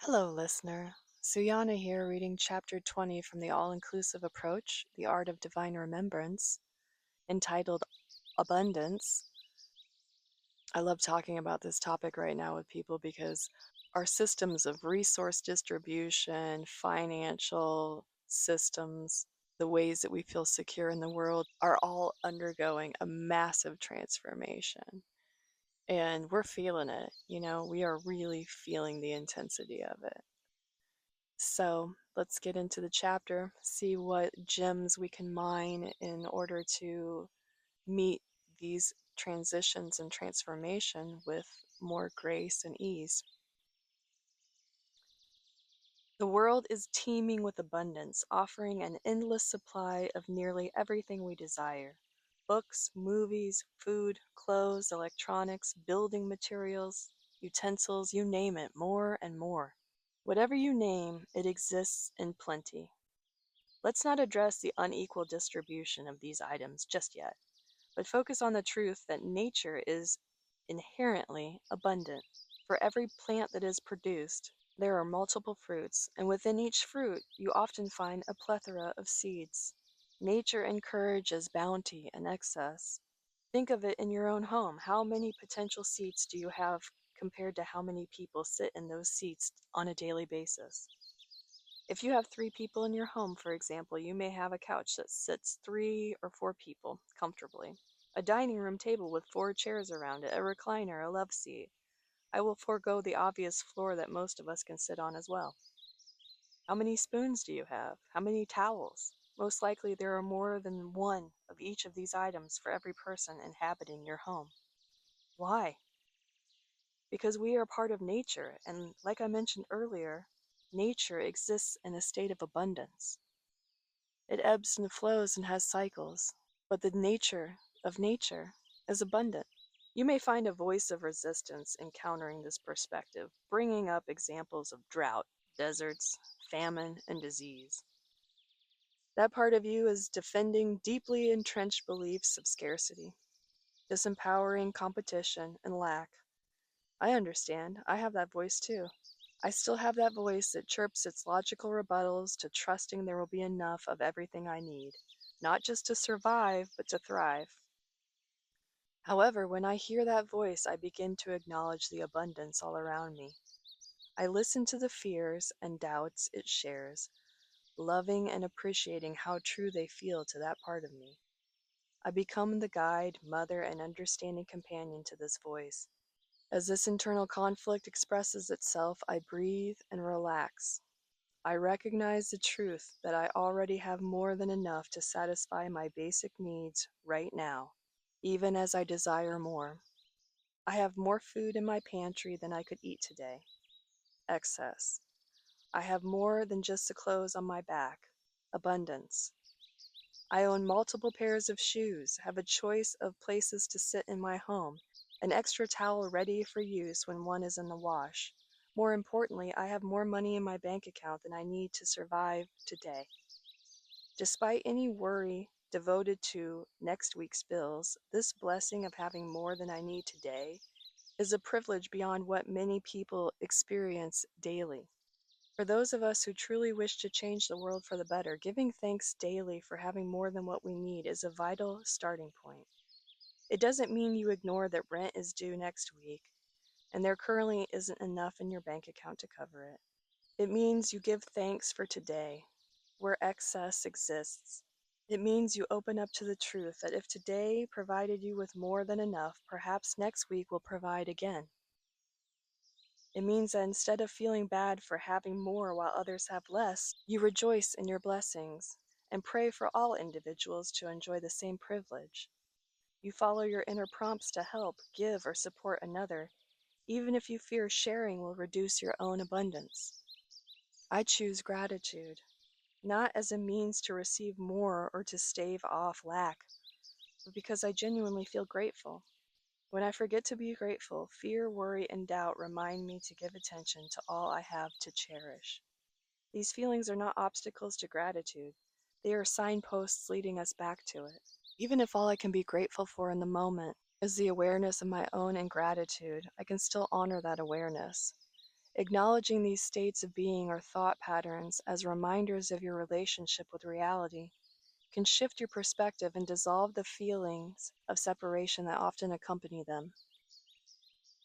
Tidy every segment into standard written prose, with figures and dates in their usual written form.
Hello, listener. Suyana here, reading Chapter 20 from the All-Inclusive Approach, The Art of Divine Remembrance, entitled Abundance. I love talking about this topic right now with people because our systems of resource distribution, financial systems, the ways that we feel secure in the world are all undergoing a massive transformation. And we're feeling it. We are really feeling the intensity of it. So let's get into the chapter, see what gems we can mine in order to meet these transitions and transformation with more grace and ease. The world is teeming with abundance, offering an endless supply of nearly everything we desire. Books, movies, food, clothes, electronics, building materials, utensils, you name it, more and more. Whatever you name, it exists in plenty. Let's not address the unequal distribution of these items just yet, but focus on the truth that nature is inherently abundant. For every plant that is produced, there are multiple fruits, and within each fruit you often find a plethora of seeds. Nature encourages bounty and excess. Think of it in your own home. How many potential seats do you have compared to how many people sit in those seats on a daily basis? If you have 3 people in your home, for example, you may have a couch that sits 3 or 4 people comfortably, a dining room table with 4 chairs around it, a recliner, a love seat. I will forego the obvious floor that most of us can sit on as well. How many spoons do you have? How many towels? Most likely there are more than one of each of these items for every person inhabiting your home. Why? Because we are part of nature, and like I mentioned earlier, nature exists in a state of abundance. It ebbs and flows and has cycles, but the nature of nature is abundant. You may find a voice of resistance encountering this perspective, bringing up examples of drought, deserts, famine, and disease. That part of you is defending deeply entrenched beliefs of scarcity, disempowering competition, and lack. I understand. I have that voice too. I still have that voice that chirps its logical rebuttals to trusting there will be enough of everything I need, not just to survive, but to thrive. However, when I hear that voice, I begin to acknowledge the abundance all around me. I listen to the fears and doubts it shares, loving and appreciating how true they feel to that part of me. I become the guide, mother, and understanding companion to this voice. As this internal conflict expresses itself, I breathe and relax. I recognize the truth that I already have more than enough to satisfy my basic needs right now, even as I desire more. I have more food in my pantry than I could eat today. Excess. I have more than just the clothes on my back. Abundance. I own multiple pairs of shoes, have a choice of places to sit in my home, an extra towel ready for use when one is in the wash. More importantly, I have more money in my bank account than I need to survive today. Despite any worry devoted to next week's bills, this blessing of having more than I need today is a privilege beyond what many people experience daily. For those of us who truly wish to change the world for the better, giving thanks daily for having more than what we need is a vital starting point. It doesn't mean you ignore that rent is due next week and there currently isn't enough in your bank account to cover it. It means you give thanks for today, where excess exists. It means you open up to the truth that if today provided you with more than enough, perhaps next week will provide again. It means that instead of feeling bad for having more while others have less, you rejoice in your blessings and pray for all individuals to enjoy the same privilege. You follow your inner prompts to help, give, or support another, even if you fear sharing will reduce your own abundance. I choose gratitude, not as a means to receive more or to stave off lack, but because I genuinely feel grateful. When I forget to be grateful, fear, worry, and doubt remind me to give attention to all I have to cherish. These feelings are not obstacles to gratitude. They are signposts leading us back to it. Even if all I can be grateful for in the moment is the awareness of my own ingratitude, I can still honor that awareness. Acknowledging these states of being or thought patterns as reminders of your relationship with reality can shift your perspective and dissolve the feelings of separation that often accompany them.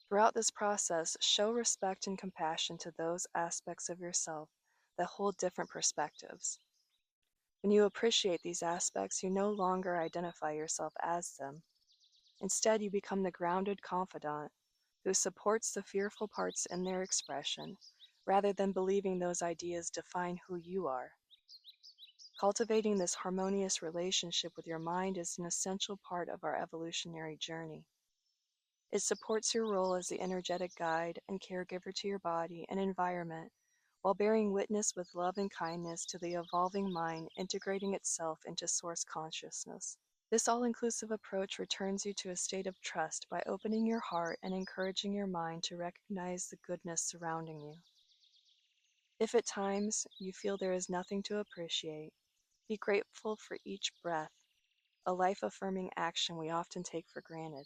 Throughout this process, show respect and compassion to those aspects of yourself that hold different perspectives. When you appreciate these aspects, you no longer identify yourself as them. Instead, you become the grounded confidant who supports the fearful parts in their expression, rather than believing those ideas define who you are. Cultivating this harmonious relationship with your mind is an essential part of our evolutionary journey. It supports your role as the energetic guide and caregiver to your body and environment, while bearing witness with love and kindness to the evolving mind integrating itself into source consciousness. This all-inclusive approach returns you to a state of trust by opening your heart and encouraging your mind to recognize the goodness surrounding you. If at times you feel there is nothing to appreciate, be grateful for each breath, a life-affirming action we often take for granted.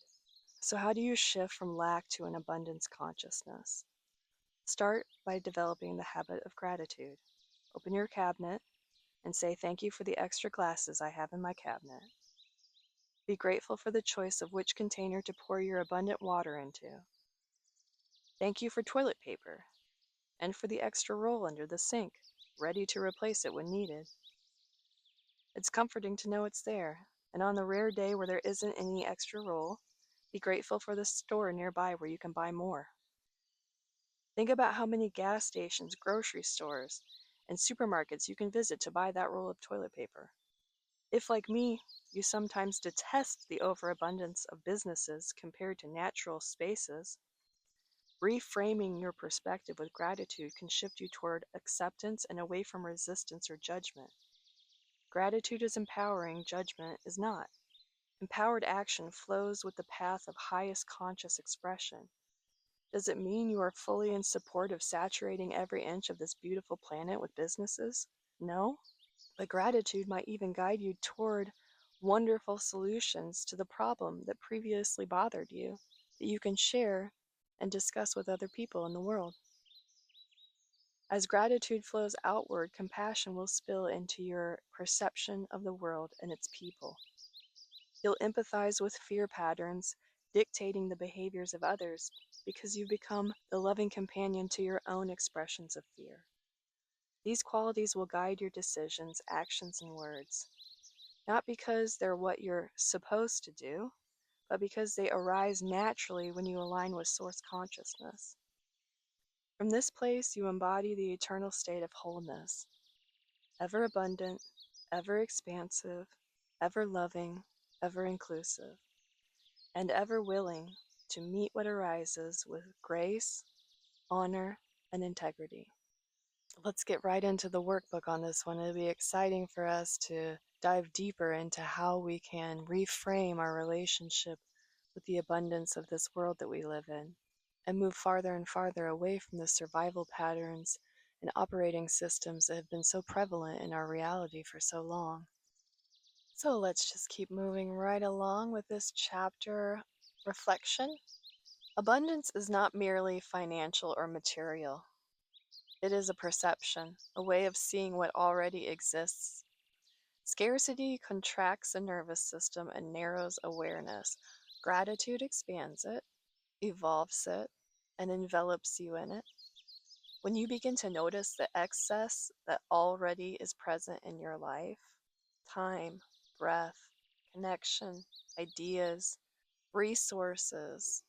So how do you shift from lack to an abundance consciousness? Start by developing the habit of gratitude. Open your cabinet and say thank you for the extra glasses I have in my cabinet. Be grateful for the choice of which container to pour your abundant water into. Thank you for toilet paper and for the extra roll under the sink, ready to replace it when needed. It's comforting to know it's there, and on the rare day where there isn't any extra roll, be grateful for the store nearby where you can buy more. Think about how many gas stations, grocery stores, and supermarkets you can visit to buy that roll of toilet paper. If, like me, you sometimes detest the overabundance of businesses compared to natural spaces, reframing your perspective with gratitude can shift you toward acceptance and away from resistance or judgment. Gratitude is empowering, judgment is not. Empowered action flows with the path of highest conscious expression. Does it mean you are fully in support of saturating every inch of this beautiful planet with businesses? No. But gratitude might even guide you toward wonderful solutions to the problem that previously bothered you, that you can share and discuss with other people in the world. As gratitude flows outward, compassion will spill into your perception of the world and its people. You'll empathize with fear patterns dictating the behaviors of others because you become the loving companion to your own expressions of fear. These qualities will guide your decisions, actions, and words, not because they're what you're supposed to do, but because they arise naturally when you align with source consciousness. From this place, you embody the eternal state of wholeness, ever abundant, ever expansive, ever loving, ever inclusive, and ever willing to meet what arises with grace, honor, and integrity. Let's get right into the workbook on this one. It'll be exciting for us to dive deeper into how we can reframe our relationship with the abundance of this world that we live in and move farther and farther away from the survival patterns and operating systems that have been so prevalent in our reality for so long. So let's just keep moving right along with this chapter reflection. Abundance is not merely financial or material. It is a perception, a way of seeing what already exists. Scarcity contracts the nervous system and narrows awareness. Gratitude expands it, evolves it, and envelops you in it. When you begin to notice the excess that already is present in your life, time, breath, connection, ideas, resources,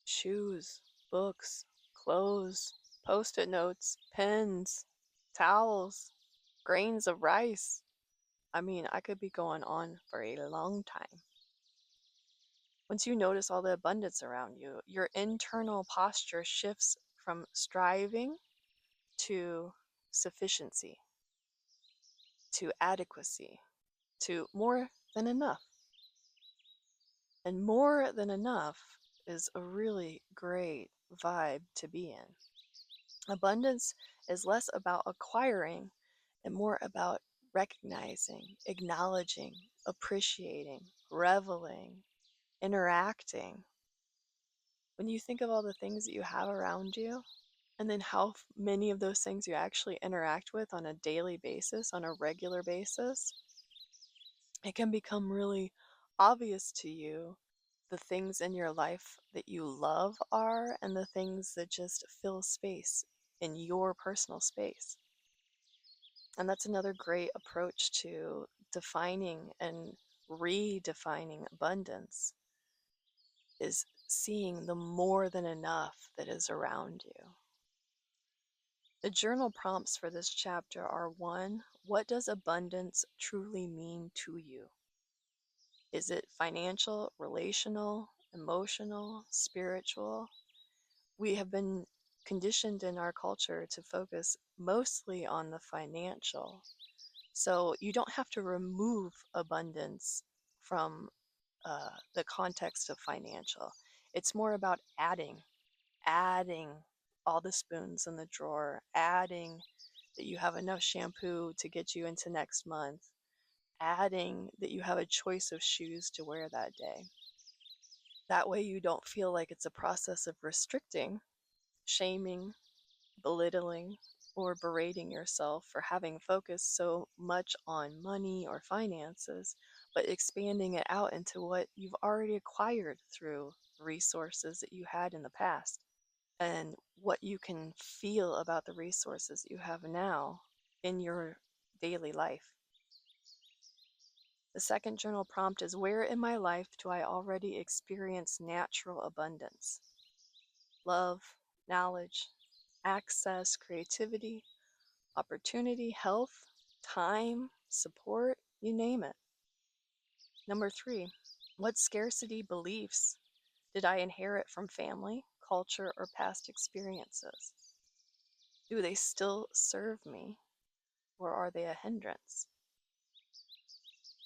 shoes, books, clothes, post-it notes, pens, towels, grains of rice. I could be going on for a long time. Once you notice all the abundance around you, your internal posture shifts from striving to sufficiency, to adequacy, to more than enough. And more than enough is a really great vibe to be in. Abundance is less about acquiring and more about recognizing, acknowledging, appreciating, reveling, interacting. When you think of all the things that you have around you and then how many of those things you actually interact with on a daily basis, on a regular basis, it can become really obvious to you the things in your life that you love are and the things that just fill space in your personal space. And that's another great approach to defining and redefining abundance, is seeing the more than enough that is around you. The journal prompts for this chapter are: 1, what does abundance truly mean to you? Is it financial, relational, emotional, spiritual? We have been conditioned in our culture to focus mostly on the financial. So you don't have to remove abundance from the context of financial. It's more about adding all the spoons in the drawer, adding that you have enough shampoo to get you into next month, adding that you have a choice of shoes to wear that day. That way you don't feel like it's a process of restricting, shaming, belittling, or berating yourself for having focused so much on money or finances, but expanding it out into what you've already acquired through resources that you had in the past, and what you can feel about the resources you have now in your daily life. The second journal prompt is: where in my life do I already experience natural abundance? Love, knowledge, access, creativity, opportunity, health, time, support, you name it. Number 3, what scarcity beliefs did I inherit from family, culture, or past experiences? Do they still serve me, or are they a hindrance?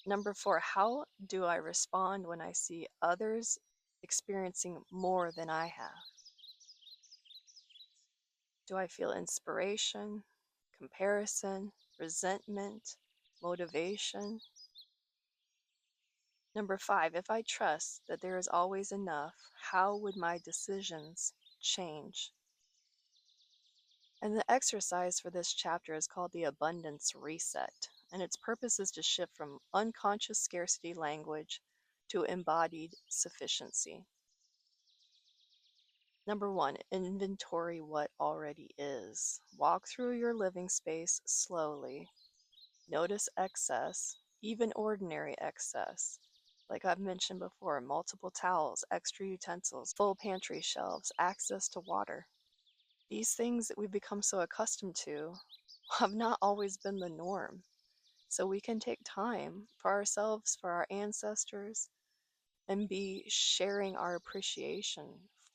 Number 4, how do I respond when I see others experiencing more than I have? Do I feel inspiration, comparison, resentment, motivation? Number 5, if I trust that there is always enough, how would my decisions change? And the exercise for this chapter is called the Abundance Reset, and its purpose is to shift from unconscious scarcity language to embodied sufficiency. Number 1, inventory what already is. Walk through your living space slowly. Notice excess, even ordinary excess. Like I've mentioned before, multiple towels, extra utensils, full pantry shelves, access to water. These things that we've become so accustomed to have not always been the norm. So we can take time for ourselves, for our ancestors, and be sharing our appreciation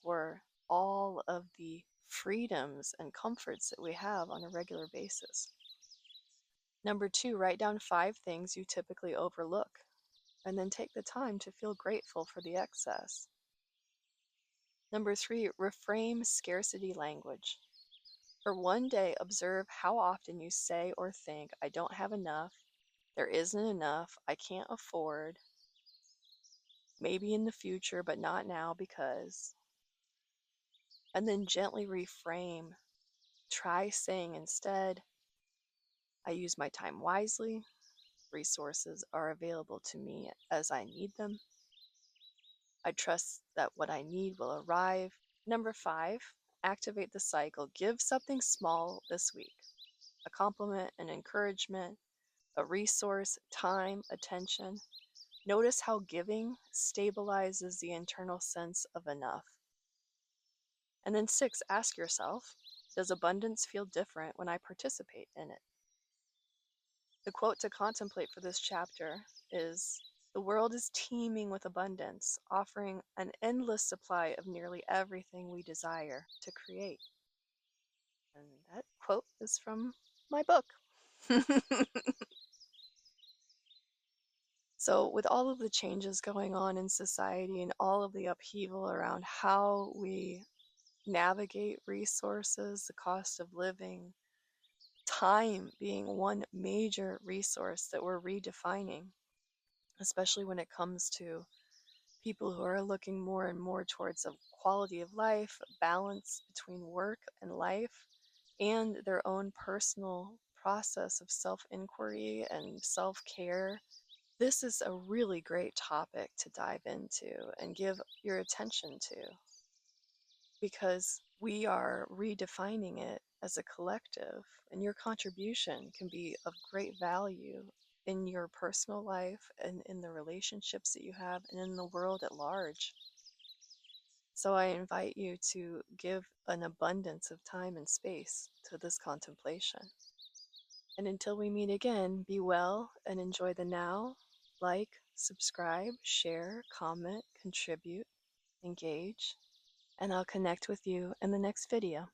for all of the freedoms and comforts that we have on a regular basis. Number 2, write down 5 things you typically overlook, and then take the time to feel grateful for the excess. Number 3, reframe scarcity language. For one day, observe how often you say or think, I don't have enough, there isn't enough, I can't afford, maybe in the future, but not now because. And then gently reframe. Try saying instead, I use my time wisely, resources are available to me as I need them, I trust that what I need will arrive. Number 5, activate the cycle. Give something small this week: a compliment, an encouragement, a resource, time, attention. Notice how giving stabilizes the internal sense of enough. And then 6, ask yourself, does abundance feel different when I participate in it? The quote to contemplate for this chapter is: the world is teeming with abundance, offering an endless supply of nearly everything we desire to create. And that quote is from my book. So, with all of the changes going on in society and all of the upheaval around how we navigate resources, the cost of living, time being one major resource that we're redefining, especially when it comes to people who are looking more and more towards a quality of life, a balance between work and life, and their own personal process of self inquiry and self care. This is a really great topic to dive into and give your attention to, because we are redefining it as a collective, and your contribution can be of great value in your personal life and in the relationships that you have and in the world at large. So I invite you to give an abundance of time and space to this contemplation. And until we meet again, be well and enjoy the now. Like, subscribe, share, comment, contribute, engage, and I'll connect with you in the next video.